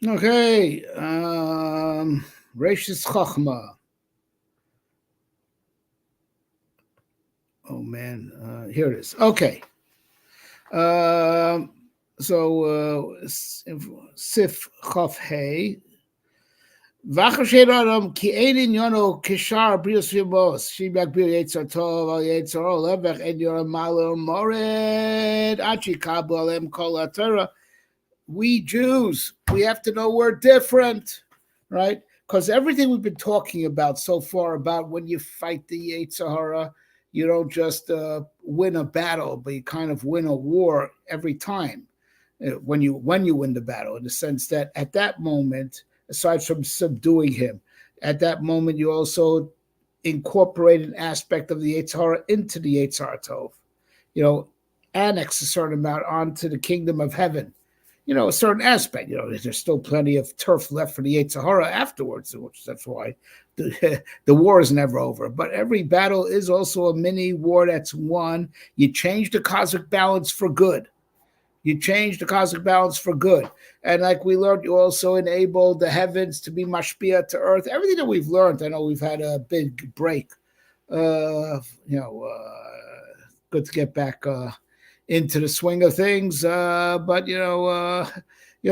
Okay. Reishis Chochma. Oh man, here it is. Okay. Um, Sif Chof Hey. Vachashedaram ki edin yono kishar brios vimos. Shibak bir yetzer tov al yetzer ol levech ed yoram malo mored. Achi kabalem kol atera. We Jews, we have to know we're different, right? Because everything we've been talking about so far about when you fight the Yetzer Hara, you don't just win a battle, but you kind of win a war every time when you win the battle. In the sense that at that moment, aside from subduing him, at that moment you also incorporate an aspect of the Yetzer Hara into the Yetzer Hara Tov. You know, annex a certain amount onto the kingdom of heaven, a certain aspect. There's still plenty of turf left for the Yetzer Hara afterwards, which that's why the war is never over. But every battle is also a mini war that's won. You change the cosmic balance for good. You change the cosmic balance for good. And like we learned, you also enable the heavens to be mashpia to earth. Everything that we've learned, I know we've had a big break. Uh, you know, Good to get back into the swing of things. But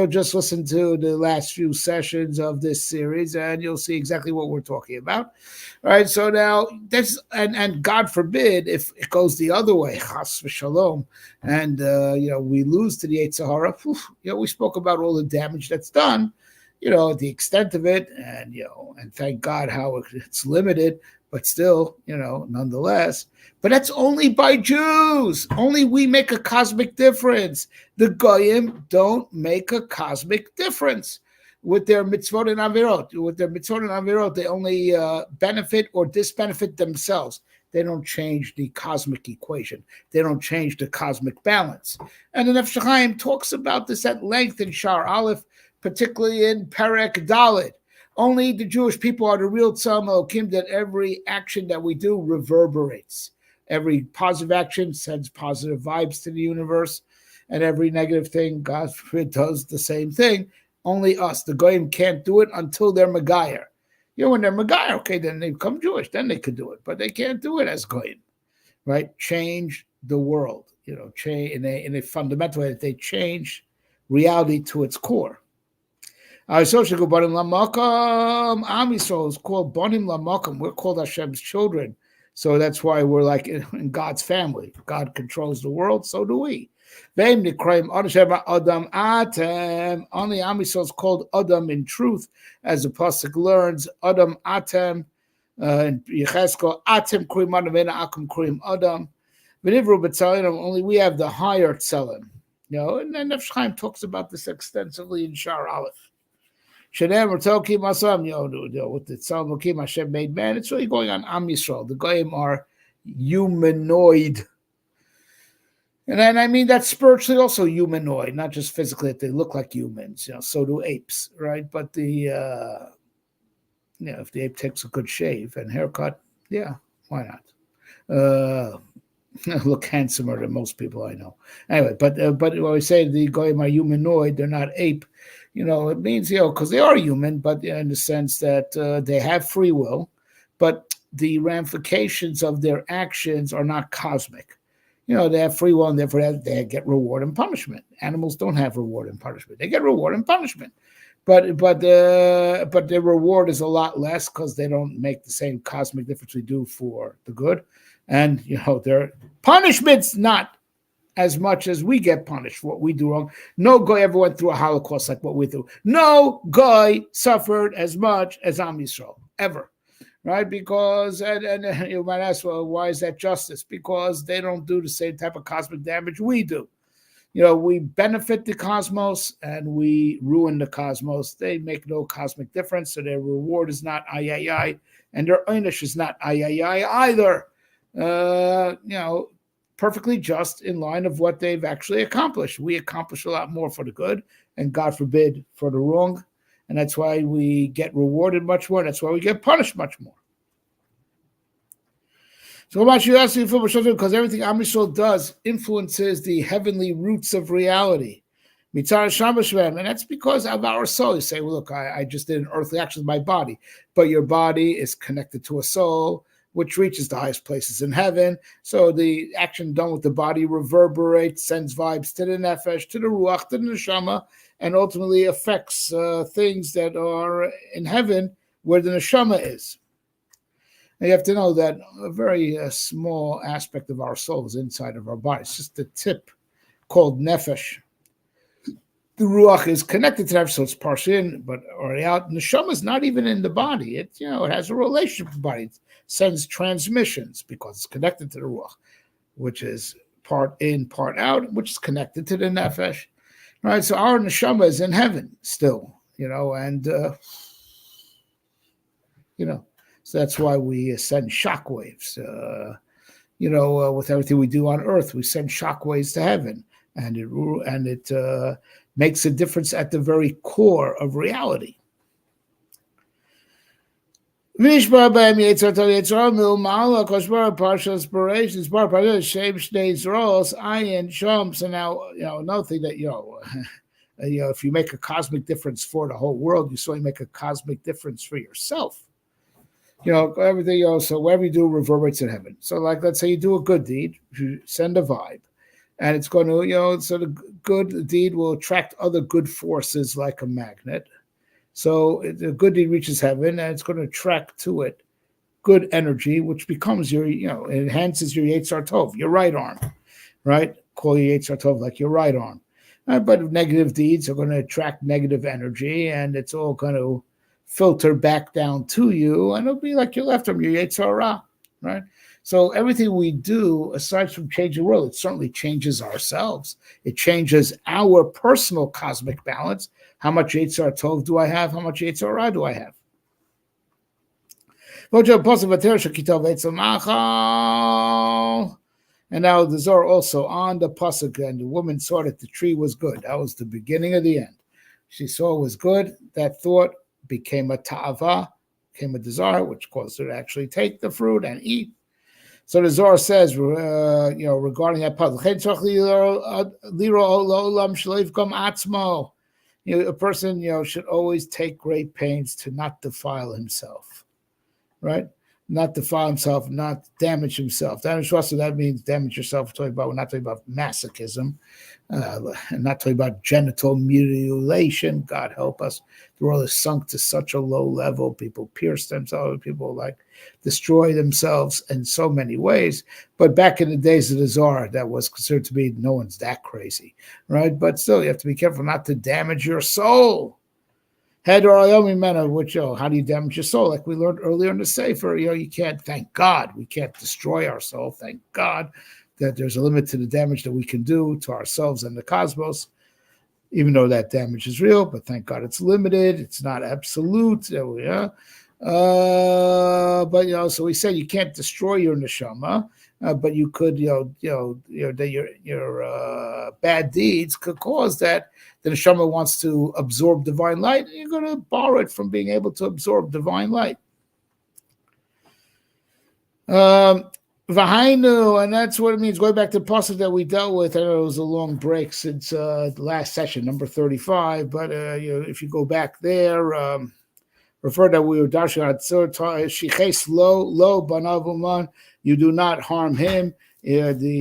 just listen to the last few sessions of this series, and you'll see exactly what we're talking about. All right. So now that's and God forbid if it goes the other way, chas v'shalom, and we lose to the Yetzer Hara. We spoke about all the damage that's done. The extent of it, and thank God how it's limited, but still, nonetheless. But that's only by Jews. Only we make a cosmic difference. The Goyim don't make a cosmic difference with their mitzvot and avirot. With their mitzvot and avirot, they only benefit or disbenefit themselves. They don't change the cosmic equation. They don't change the cosmic balance. And the Nefesh Chaim talks about this at length in Shar Aleph, particularly in Perek Dalet. Only the Jewish people are the real Tzam Elokim, that every action that we do reverberates. Every positive action sends positive vibes to the universe, and every negative thing, God forbid, does the same thing. Only us, the Goyim, can't do it until they're Megayer. When they're Megayer, okay, then they become Jewish, then they could do it, but they can't do it as Goyim, right? Change the world, change in a fundamental way. They change reality to its core. Am Yisrael is called Bonim Lamakam. We're called Hashem's children. So that's why we're like in God's family. God controls the world, so do we. Only Am Yisrael is called Adam in truth, as the Pasuk learns, Adam Atem, in Yechezkel, Atem Krim Adam, Akum Krim Adam. Only we have the higher Tzelem. And then Nefesh Chaim talks about this extensively in Shar Aleph. Shenem Ratokim Asam, with the Tzal Mokim Hashem made man. It's really going on Am Yisrael. The Goyim are humanoid. And then I mean that's spiritually also humanoid, not just physically that they look like humans. So do apes, right? But if the ape takes a good shave and haircut, yeah, why not? Look handsomer than most people I know. Anyway, but when we say the Goyim are humanoid, they're not ape. It means, because they are human, but in the sense that they have free will, but the ramifications of their actions are not cosmic. They have free will, and therefore they get reward and punishment. Animals don't have reward and punishment. They get reward and punishment. But their reward is a lot less because they don't make the same cosmic difference we do for the good. And, their punishment's not as much as we get punished for what we do wrong. No guy ever went through a Holocaust like what we do. No guy suffered as much as Am Yisrael, ever. Right? Because, and you might ask, well, why is that justice? Because they don't do the same type of cosmic damage we do. We benefit the cosmos and we ruin the cosmos. They make no cosmic difference, so their reward is not ay, and their einish is not ay either. Perfectly just in line of what they've actually accomplished. We accomplish a lot more for the good, and God forbid for the wrong, and that's why we get rewarded much more. That's why we get punished much more. So much you ask because everything Am Yisrael does influences the heavenly roots of reality. Mitzar Shama Shvem, and that's because of our soul. You say, well, look, I just did an earthly action with my body, but your body is connected to a soul, which reaches the highest places in heaven. So the action done with the body reverberates, sends vibes to the nefesh, to the ruach, to the neshama, and ultimately affects things that are in heaven where the neshama is. And you have to know that a very small aspect of our soul is inside of our body. It's just the tip called nefesh. The ruach is connected to that, so it's partially in, but already out. Neshama is not even in the body. It it has a relationship with the body. It sends transmissions because it's connected to the ruach, which is part in, part out, which is connected to the nefesh. Right. So our neshama is in heaven still, and so that's why we send shockwaves. With everything we do on earth, we send shockwaves to heaven, and it makes a difference at the very core of reality. So now, another thing that if you make a cosmic difference for the whole world, you certainly make a cosmic difference for yourself. Everything else, so whatever you do reverberates in heaven. So, like, let's say you do a good deed, you send a vibe, and it's going to, so the good deed will attract other good forces like a magnet. So the good deed reaches heaven, and it's going to attract to it good energy, which becomes it enhances your Yetzar Tov, your right arm, right? Call your Yetzar Tov like your right arm. But negative deeds are going to attract negative energy, and it's all going to filter back down to you, and it'll be like your left arm, your Yetzar Ra, right? So everything we do, aside from changing the world, it certainly changes ourselves. It changes our personal cosmic balance. How much Yetzar Tov do I have? How much Yetzar Ra do I have? And now the Zohar also on the pasuk, and the woman saw that the tree was good. That was the beginning of the end. She saw it was good. That thought became a ta'ava, became a desire, which caused her to actually take the fruit and eat. So the Zohar says, regarding that pasuk, a person, should always take great pains to not defile himself, right? Not defile himself, not damage himself. That means damage yourself. We're not talking about masochism, and not talking about genital mutilation. God help us. The world is sunk to such a low level. People pierce themselves. People destroy themselves in so many ways. But back in the days of the Zohar, that was considered to be no one's that crazy, right? But still, you have to be careful not to damage your soul. Head or ayomi mena, which how do you damage your soul? Like we learned earlier in the Sefer, you can't. Thank God, we can't destroy our soul. Thank God that there's a limit to the damage that we can do to ourselves and the cosmos, even though that damage is real. But thank God it's limited. It's not absolute. But so we said you can't destroy your neshama, but you could, that your bad deeds could cause that the neshama wants to absorb divine light, and you're going to borrow it from being able to absorb divine light. Vahainu, and that's what it means. Going back to the pasuk that we dealt with, I know it was a long break since the last session, number 35. But if you go back there, refer that we were dashing at shiches lo banavuman. You do not harm him. Hashem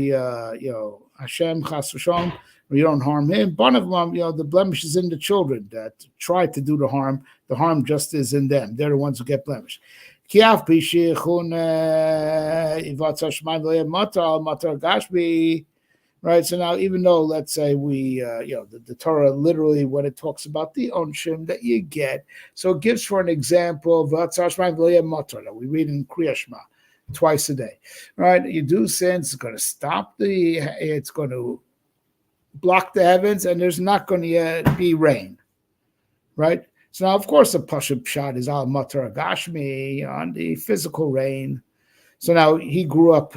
chas v'shalom. You don't harm him. Banavuman, the blemish is in the children that try to do the harm. The harm just is in them. They're the ones who get blemished. Right, so now even though, let's say we, the Torah literally, when it talks about the onshim that you get, so it gives for an example that we read in Kriya Shema twice a day, right? You do sin, it's going to stop it's going to block the heavens, and there's not going to be rain, right? So now, of course, the Pashup Pshat is al matar gashmi, on the physical rain. So now he grew up,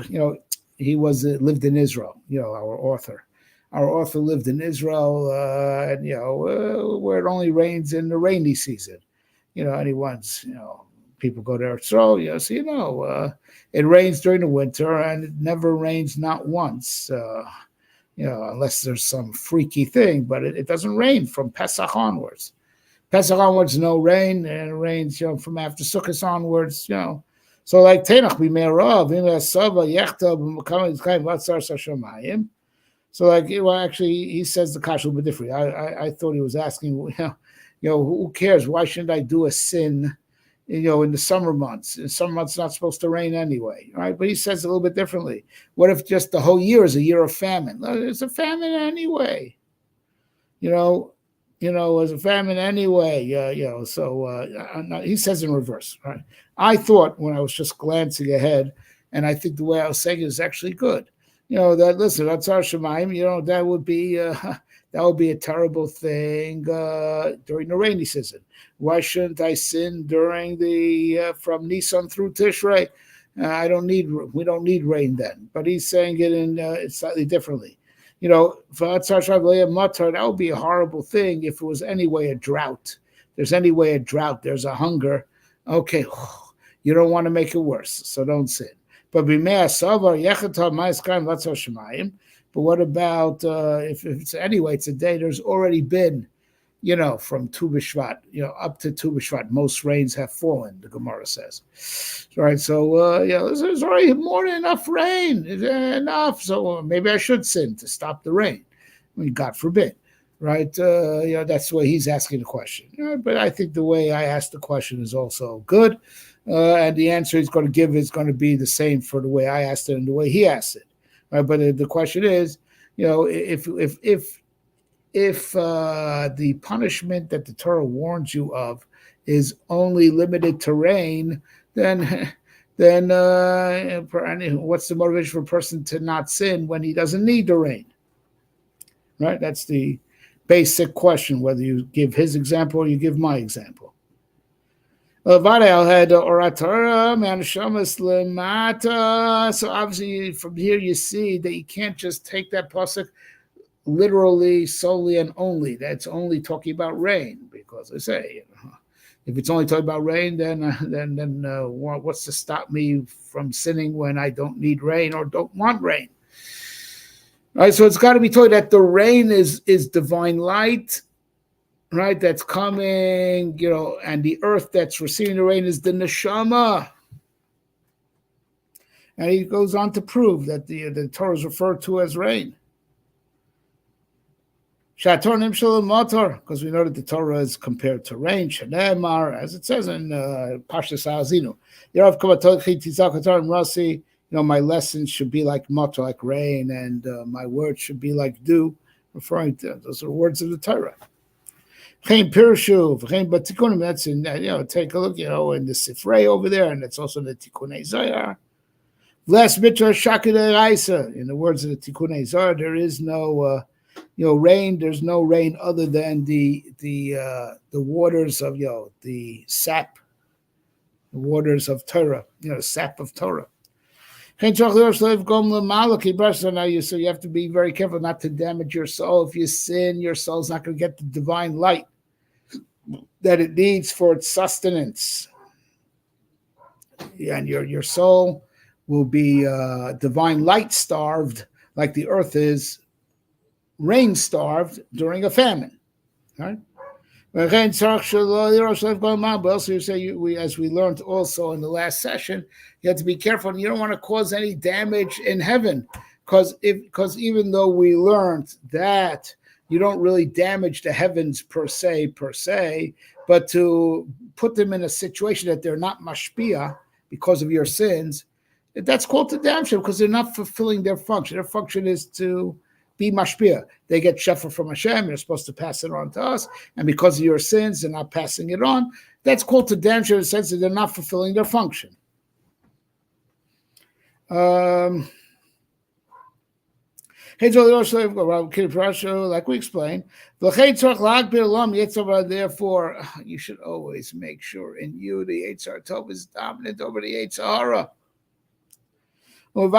he lived in Israel, our author. Our author lived in Israel, and, where it only rains in the rainy season. People go there, so, it rains during the winter, and it never rains not once. unless there's some freaky thing, but it doesn't rain from Pesach onwards. Pesach onwards, no rain, and it rains, from after Sukkot onwards, So like Tenach b'meirav, sava yechta b'makam yitzchayim vatzar sashamayim. So like, actually, he says the kasha a little bit different. I thought he was asking, who cares? Why shouldn't I do a sin, in the summer months? In summer months, it's not supposed to rain anyway, right? But he says it a little bit differently. What if just the whole year is a year of famine? It's a famine anyway. As a famine anyway. So he says in reverse, right? I thought when I was just glancing ahead, and I think the way I was saying it is actually good. That's our Shemaim. That would be a terrible thing during the rainy season. Why shouldn't I sin during the from Nisan through Tishrei? We don't need rain then. But he's saying it in slightly differently. That would be a horrible thing if it was anyway a drought. There's anyway a drought. There's a hunger. Okay, you don't want to make it worse, so don't sin. But what about if it's anyway? It's a day. There's already been, from Tu B'Shvat, up to Tu B'Shvat, most rains have fallen. The Gemara says, right? So there's already more than enough rain. Enough. So maybe I should sin to stop the rain. I mean, God forbid, right? That's the way he's asking the question. But I think the way I asked the question is also good. And the answer he's going to give is going to be the same for the way I asked it and the way he asked it. Right? But the question is, if the punishment that the Torah warns you of is only limited to rain, then what's the motivation for a person to not sin when he doesn't need the rain? Right? That's the basic question, whether you give his example or you give my example. So obviously from here you see that you can't just take that pasuk literally, solely, and only. That's only talking about rain, because I say, if it's only talking about rain, then what's to stop me from sinning when I don't need rain or don't want rain? All right, so it's got to be told that the rain is divine light, right? That's coming, and the earth that's receiving the rain is the neshama. And he goes on to prove that the Torah is referred to as rain. Shatornim shalom motor, because we know that the Torah is compared to rain. Shanemar, as it says in Parshas Ha'azinu. Yerav kavatolchi tizak atarim rasi. My lessons should be like motor, like rain, and my words should be like dew, referring to those are words of the Torah. Chein Pirshu, Chein Batikunim, that's in, take a look, in the Sifrei over there, and it's also in the Tikunei Zohar. V'les mitra shakidei raisa, in the words of the Tikunei Zohar, there is no, rain, there's no rain other than the waters of, the sap, the waters of Torah, sap of Torah. So you have to be very careful not to damage your soul. If you sin, your soul's not going to get the divine light that it needs for its sustenance. And your soul will be divine light starved, like the earth is rain starved during a famine. Right? But also you say, as we learned also in the last session, you have to be careful. You don't want to cause any damage in heaven, because even though we learned that you don't really damage the heavens per se, but to put them in a situation that they're not mashpia because of your sins, that's called to damage them, because they're not fulfilling their function. Their function is to be mashpia. They get shefa from Hashem. They're supposed to pass it on to us. And because of your sins, they're not passing it on. That's called to damage in the sense that they're not fulfilling their function. Like we explained, therefore, you should always make sure in you the Yetzer Tov is dominant over the Yetzer Hara. And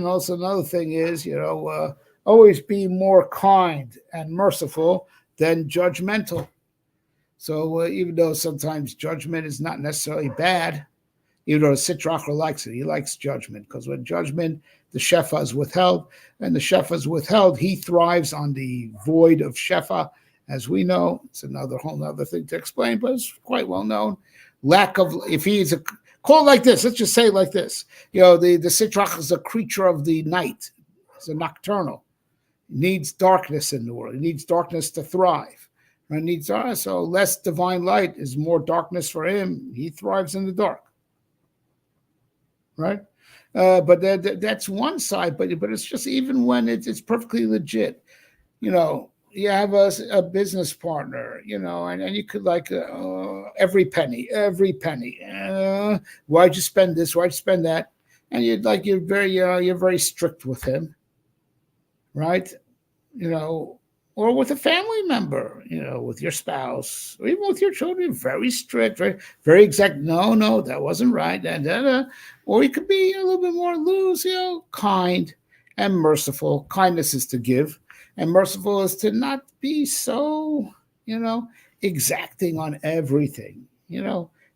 also another thing is, always be more kind and merciful than judgmental. So even though sometimes judgment is not necessarily bad, Even though the Sitracher likes it, he likes judgment, because when judgment, the Shefa is withheld, and the Shefa is withheld, he thrives on the void of Shefa, as we know. It's another whole other thing to explain, but it's quite well known. Lack of, if he is a, call it like this, let's just say it like this. The Sitracher is a creature of the night. It's a nocturnal. It needs darkness in the world. It needs darkness to thrive. It needs so less divine light is more darkness for him. He thrives in the dark. Right? But that's one side, but it's just even when it's perfectly legit. You have a business partner, and you could like every penny. Why'd you spend this? Why'd you spend that? And you're very strict with him, right? Or with a family member, with your spouse, or even with your children, very strict, right? Very exact. No, that wasn't right. Or you could be a little bit more loose, kind and merciful. Kindness is to give, and merciful is to not be so, exacting on everything,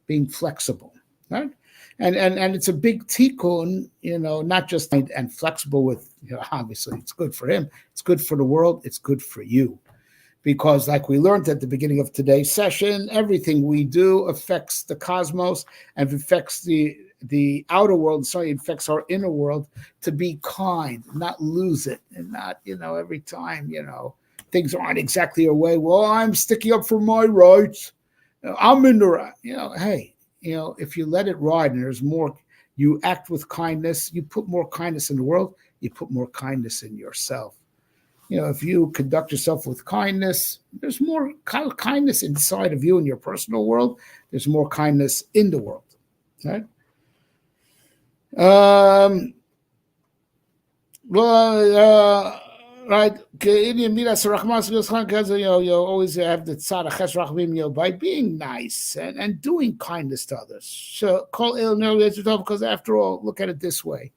being flexible, right? And it's a big tikkun, not just and flexible with, obviously it's good for him, it's good for the world, it's good for you. Because like we learned at the beginning of today's session, everything we do affects the cosmos and affects the outer world, sorry, it affects our inner world. To be kind, not lose it, and not, every time, things aren't exactly your way. Well, I'm sticking up for my rights. I'm in the right, hey, if you let it ride and there's more, you act with kindness, you put more kindness in the world, you put more kindness in yourself. If you conduct yourself with kindness, there's more kindness inside of you in your personal world. There's more kindness in the world, right? Right. You always have the tzara by being nice and doing kindness to others. So because after all, look at it this way.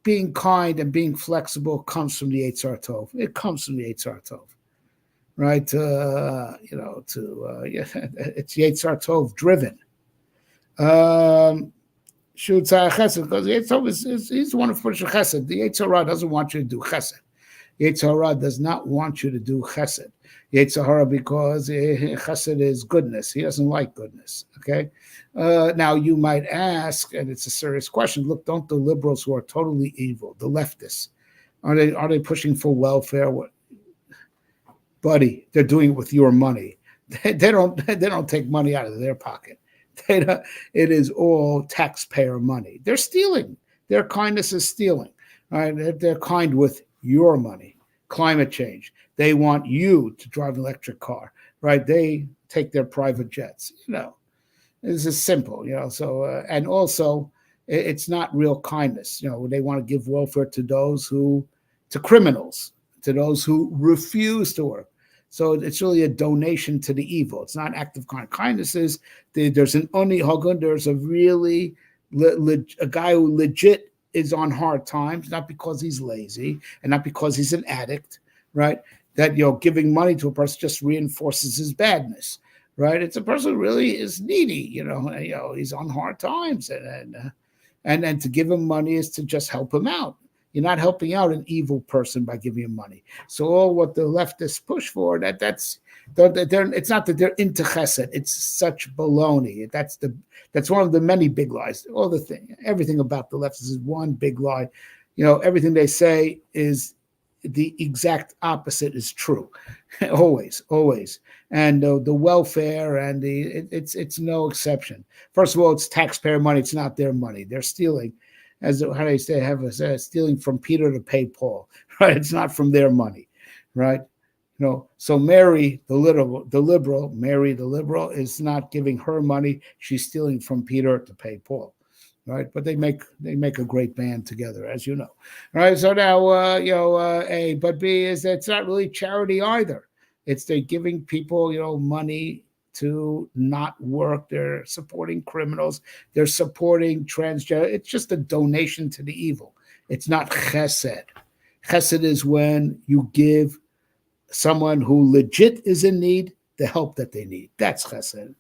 Being kind and being flexible comes from the Eitzar Tov. It comes from the Eitzar Tov, right? It's Eitzar Tov driven. Shutzah Chesed, because the Eitzar he's the one who pushes Chesed. The Eitzar doesn't want you to do Chesed. The Eitzar does not want you to do Chesed. The Eitzar, because Chesed is goodness. He doesn't like goodness. Okay. Now you might ask, and it's a serious question. Look, don't the liberals who are totally evil, the leftists, are they pushing for welfare? What, buddy? They're doing it with your money. They don't take money out of their pocket. It is all taxpayer money. They're stealing. Their kindness is stealing. Right? They're kind with your money. Climate change. They want you to drive an electric car. Right? They take their private jets. This is simple. So and also it's not real kindness. They want to give welfare to to criminals, to those who refuse to work. So it's really a donation to the evil. It's not active kindness. There's an oni hagun. There's a really a guy who legit is on hard times, not because he's lazy and not because he's an addict, right? That giving money to a person just reinforces his badness, right? It's a person who really is needy. He's on hard times, and to give him money is to just help him out. You're not helping out an evil person by giving him money. So all what the leftists push for, it's not that they're into chesed. It's such baloney. That's one of the many big lies. Everything about the leftists is one big lie. Everything they say is the exact opposite is true, always. And the welfare and it's no exception. First of all, it's taxpayer money. It's not their money. They're stealing. As how do you say, stealing from Peter to pay Paul, right? It's not from their money, right? So Mary, the liberal, is not giving her money. She's stealing from Peter to pay Paul, right? But they make a great band together, as you know, right? So now, A, but B is that it's not really charity either. It's they're giving people, money to not work. They're supporting criminals. They're supporting transgender. It's just a donation to the evil. It's not chesed. Chesed is when you give someone who legit is in need the help that they need. That's chesed.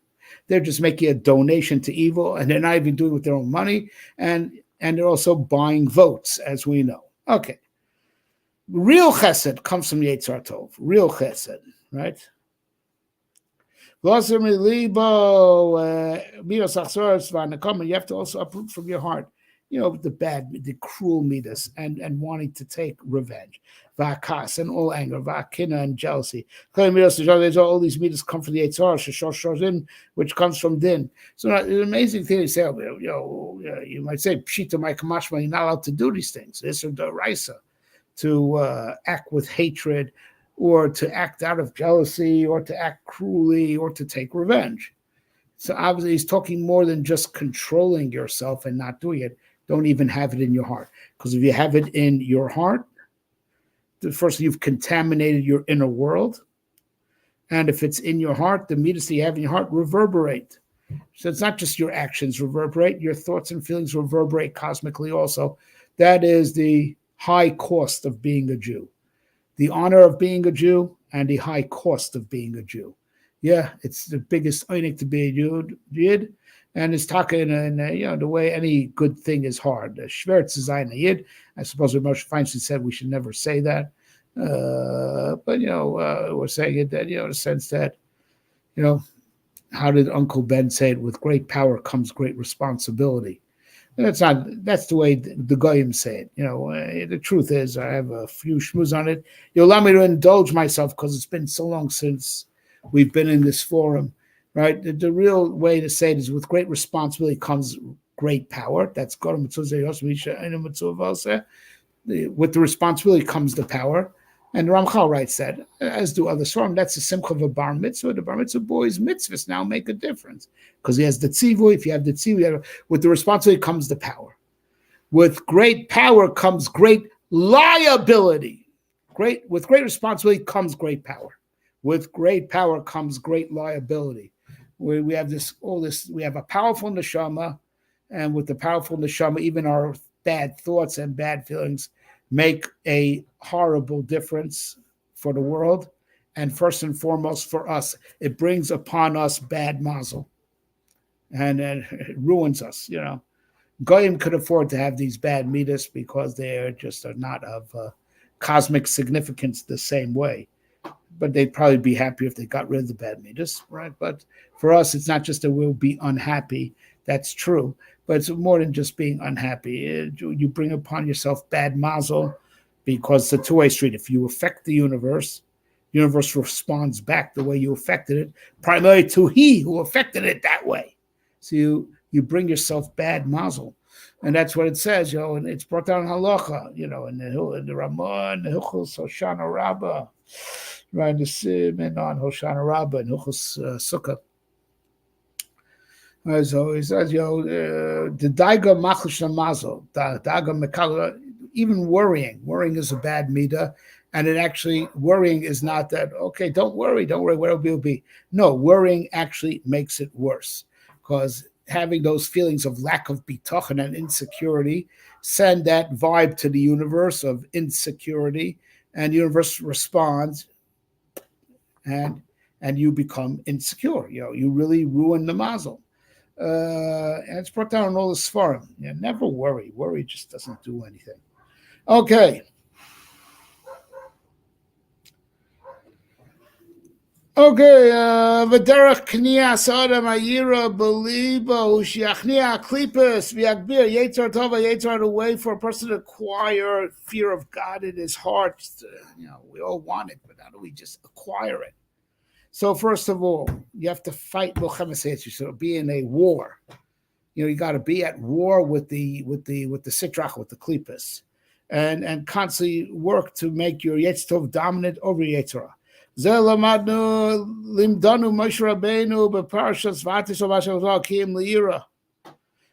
They're just making a donation to evil, and they're not even doing it with their own money, and they're also buying votes, as we know. Okay. Real chesed comes from Yetzar Tov. Real chesed, right? You have to also uproot from your heart, the bad, the cruel midas, and wanting to take revenge. Vakas and all anger, vakina and jealousy. All these midas come from the Eitzar, which comes from din. So the amazing thing is, you might say, Pshita my kamashma, you're not allowed to do these things. This is the Raisa, to act with hatred, or to act out of jealousy, or to act cruelly, or to take revenge. So obviously he's talking more than just controlling yourself and not doing it. Don't even have it in your heart. Because if you have it in your heart, first you've contaminated your inner world. And if it's in your heart, the midas that you have in your heart reverberate. So it's not just your actions reverberate, your thoughts and feelings reverberate cosmically also. That is the high cost of being a Jew. The honor of being a Jew and the high cost of being a Jew. Yeah, it's the biggest einik to be a Yid, and it's talking in the way any good thing is hard. Shvertz is ein Yid. I suppose Moshe Feinstein said we should never say that, but we're saying it that in the sense that how did Uncle Ben say it? With great power comes great responsibility. That's the way the Goyim say it. The truth is, I have a few shmooze on it. You allow me to indulge myself because it's been so long since we've been in this forum, right? The real way to say it is with great responsibility comes great power. That's with the responsibility comes the power. And Ramchal writes that, as do other Svarim, that's the simcha of a bar mitzvah. The bar mitzvah boy's mitzvahs now make a difference because he has the tzivui. If you have the tzivui, with the responsibility comes the power. With great power comes great liability. With great responsibility comes great power. With great power comes great liability. We have we have a powerful neshama, and with the powerful neshama, even our bad thoughts and bad feelings make a horrible difference for the world, and first and foremost for us. It brings upon us bad mazel, and it ruins us. Goyim could afford to have these bad midas because they are not of cosmic significance the same way. But they'd probably be happy if they got rid of the bad midas, right? But for us, it's not just that we'll be unhappy. That's true. But it's more than just being unhappy. You bring upon yourself bad mazel because it's a two-way street. If you affect the universe responds back the way you affected it, primarily to he who affected it that way. So you bring yourself bad mazel. And that's what it says, and it's brought down in halacha, in the Ramah, in the Hilchos Hoshana Rabbah, right, the Siman on Hoshana Rabbah and Hilchos Sukkah. So he says, the daiga machlish mazel, the daiga mekal, even worrying is a bad midah, and it actually, worrying is not that, okay, don't worry, where it will be. No, worrying actually makes it worse, because having those feelings of lack of bitachon and insecurity send that vibe to the universe of insecurity, and the universe responds, and you become insecure. You really ruin the mazel. And it's brought down in all the Sfarim. Never worry. Worry just doesn't do anything. Okay. V'derech knias adam ayira belibo shiachnia klipus v'yagbir yetzar tova yetzar, a way for a person to acquire fear of God in his heart. We all want it, but how do we just acquire it? So first of all, you have to fight milchemes, so be in a war. You got to be at war with the sitrach, with the klipus, and constantly work to make your Yetz Tov dominant over Yetzirah. Limdanu Moshe Rabbeinu b'parashas V'atisov Hashem L'ira.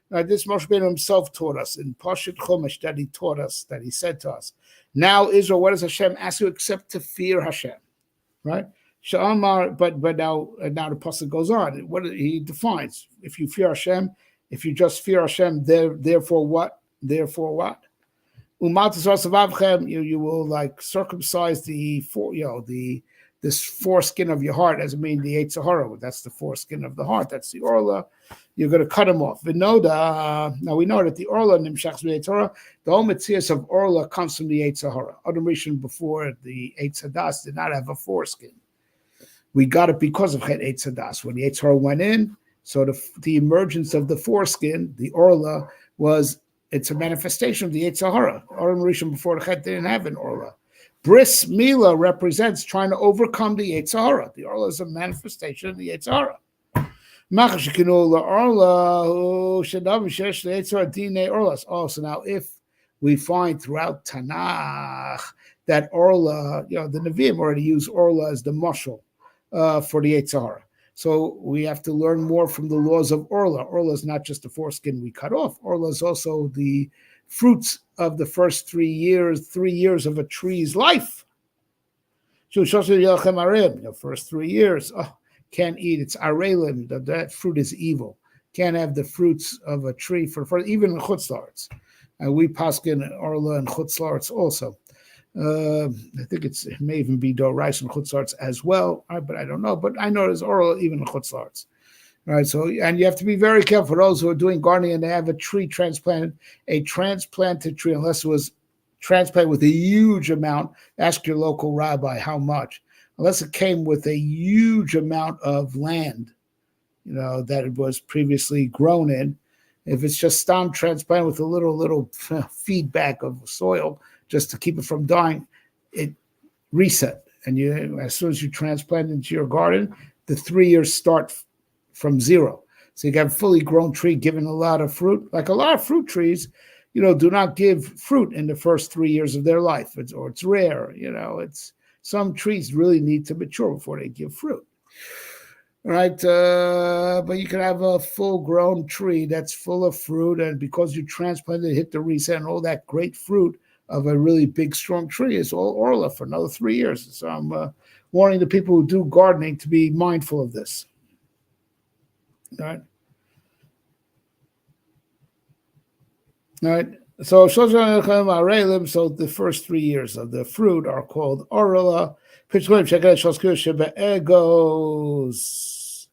This Moshe Rabbeinu himself taught us in Pashat Chumash, that he taught us, that he said to us, now Israel, what does Hashem ask you except to fear Hashem, right? Sha'amar, but now the pasuk goes on. What he defines: if you fear Hashem, if you just fear Hashem, therefore what? Therefore what? You will like circumcise the this foreskin of your heart doesn't mean the Yetzer Hara. That's the foreskin of the heart. That's the Orla. You're going to cut them off. Vinoda. Now we know that the Orla nimshachs b'Yetzer Hara. The whole Metzias of Orla comes from the Yetzer Hara. Adam Rishon before the Eitz Hadas did not have a foreskin. We got it because of Chet Eitz Hadas. When the Yetzer Hara went in, so the emergence of the foreskin, the Orla, it's a manifestation of the Yetzer Hara. Adam Rishon before the Chet didn't have an Orla. Bris Mila represents trying to overcome the Yetzer Hara. The Orla is a manifestation of the Yetzer Hara. Oh, so now if we find throughout Tanakh that Orla, the Nevi'im already use Orla as the mashal for the Yetzer Hara. So we have to learn more from the laws of Orla. Orla is not just the foreskin we cut off. Orla is also the fruits of the first 3 years of a tree's life. So the first 3 years, can't eat. It's arelim. That fruit is evil. Can't have the fruits of a tree even in Chutz La'aretz. We paskin Orla and Chutz La'aretz also. I think it may even be Dorais and Chutz La'aretz as well, but I don't know. But I know there's Orla even in Chutz La'aretz. Right, so and you have to be very careful for those who are doing gardening and they have a tree transplanted, a transplanted tree, unless it was transplanted with a huge amount. Ask your local rabbi how much. Unless it came with a huge amount of land, that it was previously grown in. If it's just stam transplanted with a little feedback of soil just to keep it from dying, it reset. And as soon as you transplant it into your garden, the 3 years start from zero. So you got a fully grown tree giving a lot of fruit. Like a lot of fruit trees, do not give fruit in the first 3 years of their life. It's rare. Some trees really need to mature before they give fruit. Right? But you can have a full-grown tree that's full of fruit, and because you transplanted it, hit the reset, and all that great fruit of a really big, strong tree is all Orla for another 3 years. So I'm warning the people who do gardening to be mindful of this. All right. So the first 3 years of the fruit are called Orla. Egos.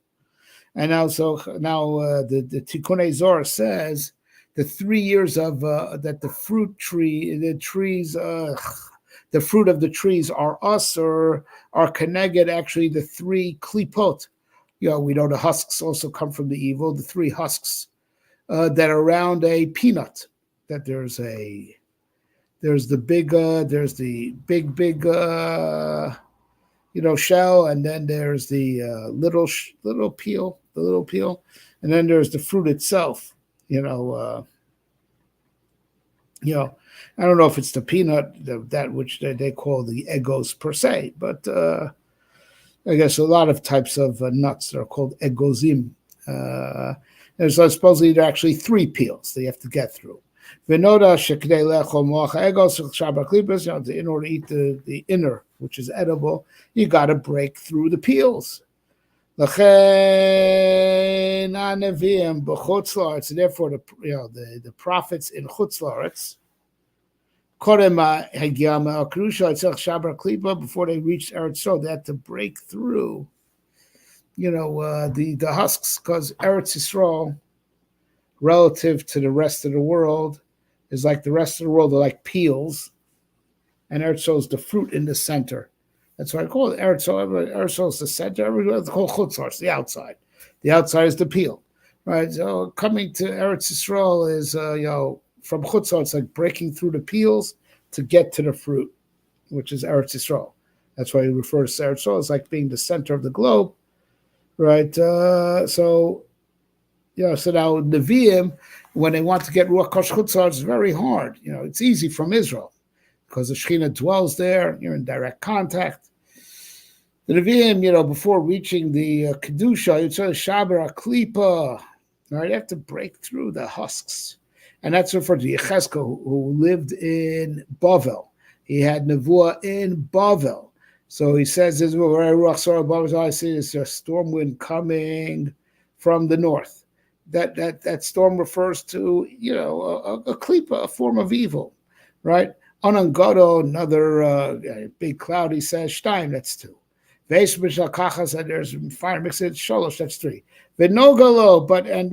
And now the Tikkunei Zohar says the 3 years of that the fruit tree, the trees, the fruit of the trees are usher, are connected. Actually, the 3 klipot. We know the husks also come from the evil. The 3 husks that are around a peanut. That there's the big shell, and then there's the little peel, and then there's the fruit itself. I don't know if it's the peanut that which they call the egos per se, but I guess a lot of types of nuts are called egozim. And so supposedly there are actually 3 peels that you have to get through. Vinoda shekdei lechol moach egos shabar klipos. In order to eat the inner, which is edible, you got to break through the peels. Lachen neviim b'chutz la'aretz. Therefore, the prophets in chutz la'aretz, before they reached Eretz Yisrael, they had to break through, the husks, because Eretz Yisrael, relative to the rest of the world, is like the rest of the world are like peels, and Eretz Yisrael is the fruit in the center. That's why I call it Eretz Yisrael. Eretz Yisrael is the center. Everywhere they call Chutz La'aretz, the outside. The outside is the peel, right? So coming to Eretz Yisrael is, from Chutz La'aretz, it's like breaking through the peels to get to the fruit, which is Eretz Yisrael. That's why he refers to Eretz Yisrael as like being the center of the globe, right? So now Nevi'im, when they want to get Ruach Kosh Chutz La'aretz, it's very hard. It's easy from Israel because the Shekhinah dwells there. You're in direct contact. The Nevi'im, before reaching the Kedusha, it's a Shabar Aklipa. Right, you have to break through the husks. And that's referred to Yechezkel, who lived in Bavel. He had Nevuah in Bavel. So he says, I see this storm wind coming from the north. That storm refers to, a klipa, a form of evil, right? Anangado, another big cloud, he says, Stein, that's 2. Veis Kachas, and there's fire mixed in Sholosh, that's three. Venogalo,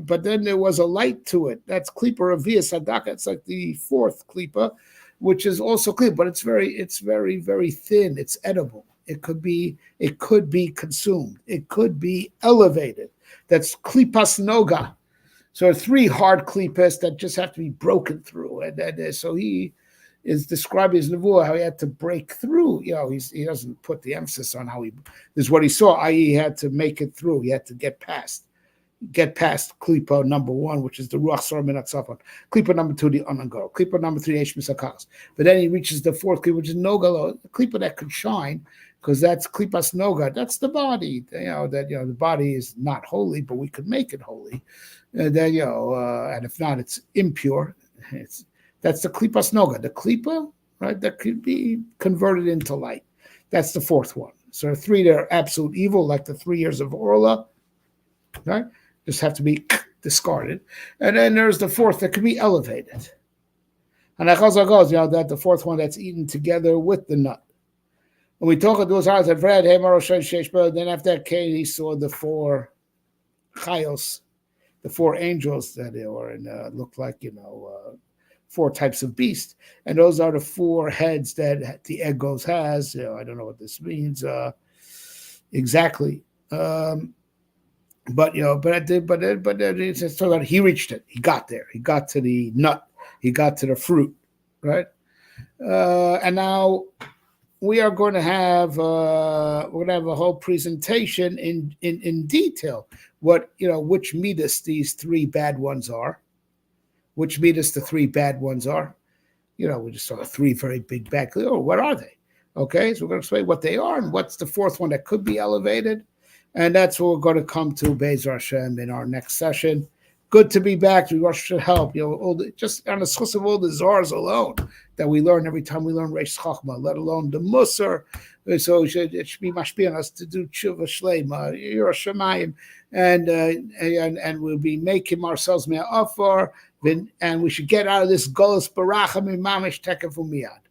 but then there was a light to it. That's Klipa Ravia Sadaka. It's like the fourth Klipa, which is also clear, but very thin. It's edible. It could be consumed. It could be elevated. That's Klipas Noga. So three hard klipas that just have to be broken through, and so he is describing his nevuah how he had to break through. He doesn't put the emphasis on how he. This is what he saw. I.e., he had to make it through. He had to get past klipa number one, which is the ruach sor min hatzafon. Klipa number two, the anangor. Klipa number three, eish misakas. But then he reaches the fourth klipa, which is nogalo, the klipa that could shine, because that's klipas noga. That's the body. The body is not holy, but we could make it holy. And then and if not, it's impure. That's the klipas noga, the klipa, right? That could be converted into light. That's the fourth one. So three that are absolute evil, like the 3 years of Orla, right? Just have to be discarded. And then there's the fourth that can be elevated. And that also goes, that the fourth one that's eaten together with the nut. When we talk about those eyes, I've read, then after that came, he saw the four chayos, the four angels that they were, and looked like, four types of beast. And those are the four heads that the egos has. I don't know what this means exactly. But it's talking about he reached it. He got there. He got to the nut. He got to the fruit, right? And now we are going to have a whole presentation in detail. Which midas these three bad ones are. Which midas the three bad ones are. We just saw three very big bad. Oh, what are they? Okay, so we're going to explain what they are and what's the fourth one that could be elevated. And that's what we're going to come to, Be'ezer Hashem, in our next session. Good to be back. We should help. Just on the source of all the zars alone that we learn every time we learn Reishis Chochma, let alone the Musar. So it should be mashpi on us to do tshuva shleima, Yerushalayim, and we'll be making ourselves me'afar, and we should get out of this golus barachim imamish tekef umiyad.